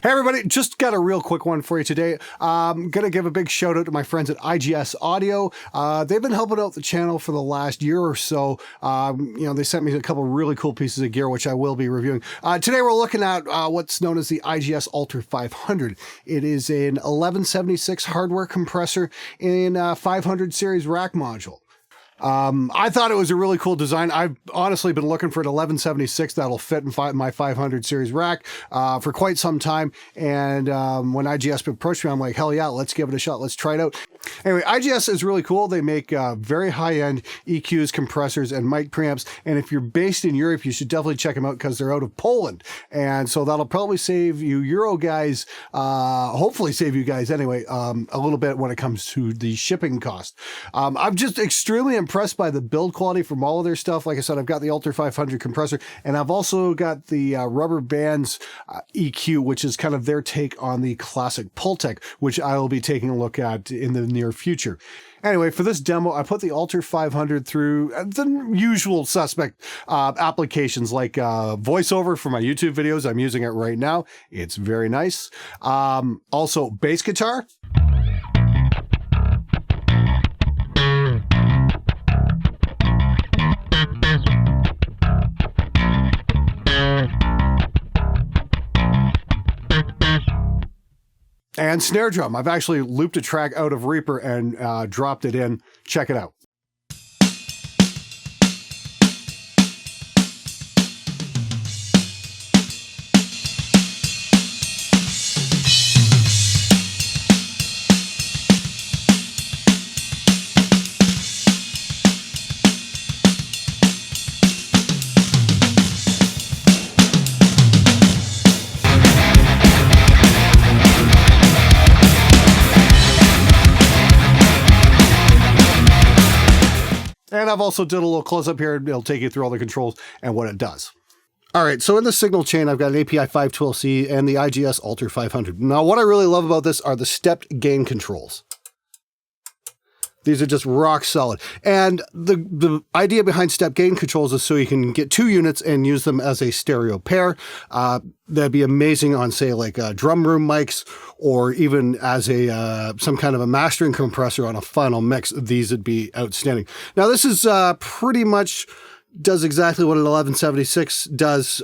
Hey everybody, just got a real quick one for you today. I'm going to give a big shout out to my friends at IGS Audio. They've been helping out the channel for the last year or so. They sent me a couple really cool pieces of gear, which I will be reviewing. Today we're looking at what's known as the IGS Alter 500. It is an 1176 hardware compressor in a 500 series rack module. I thought it was a really cool design. I've honestly been looking for an 1176 that'll fit in my 500 series rack for quite some time. And when IGS approached me, I'm like, hell yeah, let's give it a shot. Let's try it out. Anyway, IGS is really cool. They make very high-end EQs, compressors, and mic preamps. And if you're based in Europe, you should definitely check them out because they're out of Poland. And so that'll probably save you Euro guys, hopefully save you guys anyway, a little bit when it comes to the shipping cost. I'm just extremely impressed by the build quality from all of their stuff. Like I said, I've got the Alter 500 compressor, and I've also got the Rubber Bands EQ, which is kind of their take on the classic Pultec, which I will be taking a look at in the near future. Anyway, for this demo, I put the Alter 500 through the usual suspect applications like VoiceOver for my YouTube videos. I'm using it right now. It's very nice. Also, bass guitar. And snare drum. I've actually looped a track out of Reaper and dropped it in. Check it out. And I've also did a little close up here. It'll take you through all the controls and what it does. All right, so in the signal chain, I've got an API 512C and the IGS Alter 500. Now, what I really love about this are the stepped gain controls. These are just rock solid. And the idea behind step gain controls is so you can get two units and use them as a stereo pair. That'd be amazing on, say, like drum room mics, or even as a some kind of a mastering compressor on a final mix. These would be outstanding. Now, this is pretty much does exactly what an 1176 does,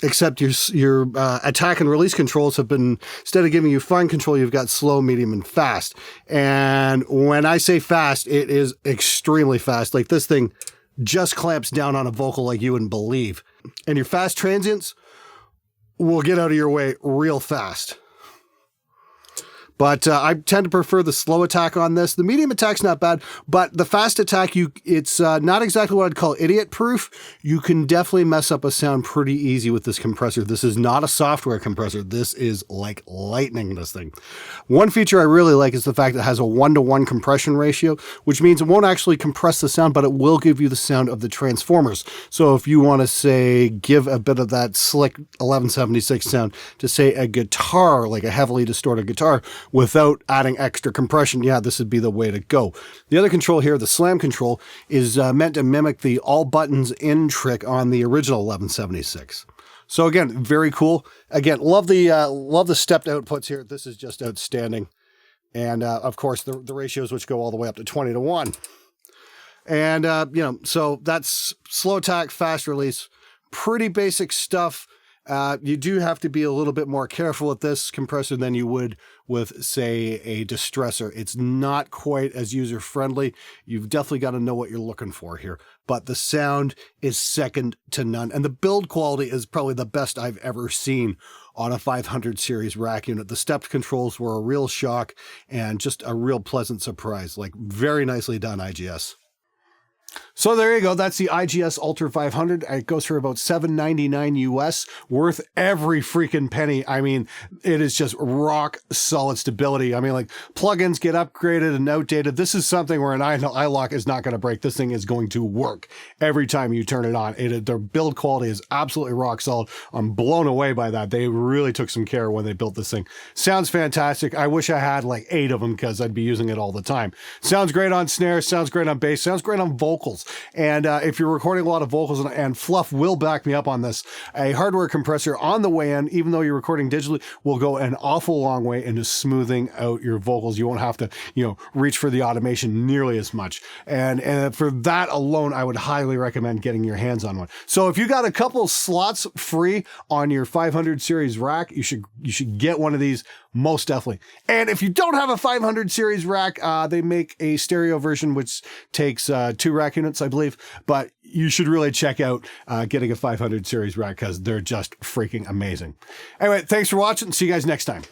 except your attack and release controls have been, instead of giving you fine control, you've got slow, medium, and fast. And when I say fast, it is extremely fast. Like, this thing just clamps down on a vocal like you wouldn't believe. And your fast transients will get out of your way real fast. But I tend to prefer the slow attack on this. The medium attack's not bad, but the fast attack, it's not exactly what I'd call idiot-proof. You can definitely mess up a sound pretty easy with this compressor. This is not a software compressor. This is like lightning, this thing. One feature I really like is the fact that it has a 1-to-1 compression ratio, which means it won't actually compress the sound, but it will give you the sound of the transformers. So if you want to, say, give a bit of that slick 1176 sound to, say, a guitar, like a heavily distorted guitar, without adding extra compression, yeah, this would be the way to go. The other control here, the slam control, is meant to mimic the all buttons in trick on the original 1176. So again, very cool. Again, love the stepped outputs here. This is just outstanding. And of course, the ratios, which go all the way up to 20-to-1. And, so that's slow attack, fast release, pretty basic stuff. You do have to be a little bit more careful with this compressor than you would with, say, a distressor. It's not quite as user-friendly. You've definitely got to know what you're looking for here. But the sound is second to none. And the build quality is probably the best I've ever seen on a 500 series rack unit. The stepped controls were a real shock and just a real pleasant surprise. Like, very nicely done, IGS. So there you go. That's the IGS Alter 500. It goes for about $7.99 US, worth every freaking penny. I mean, it is just rock solid stability. I mean, like, plugins get upgraded and outdated. This is something where an iLock is not going to break. This thing is going to work every time you turn it on. Their build quality is absolutely rock solid. I'm blown away by that. They really took some care when they built this thing. Sounds fantastic. I wish I had like 8 of them because I'd be using it all the time. Sounds great on snare. Sounds great on bass. Sounds great on vocals. vocals. And if you're recording a lot of vocals, and Fluff will back me up on this, a hardware compressor on the way in, even though you're recording digitally, will go an awful long way into smoothing out your vocals. You won't have to, reach for the automation nearly as much. And for that alone, I would highly recommend getting your hands on one. So if you got a couple slots free on your 500 series rack, you should get one of these, most definitely. And if you don't have a 500 series rack, they make a stereo version which takes 2 rack units, I believe, but you should really check out getting a 500 series rack because they're just freaking amazing. Anyway, thanks for watching. See you guys next time.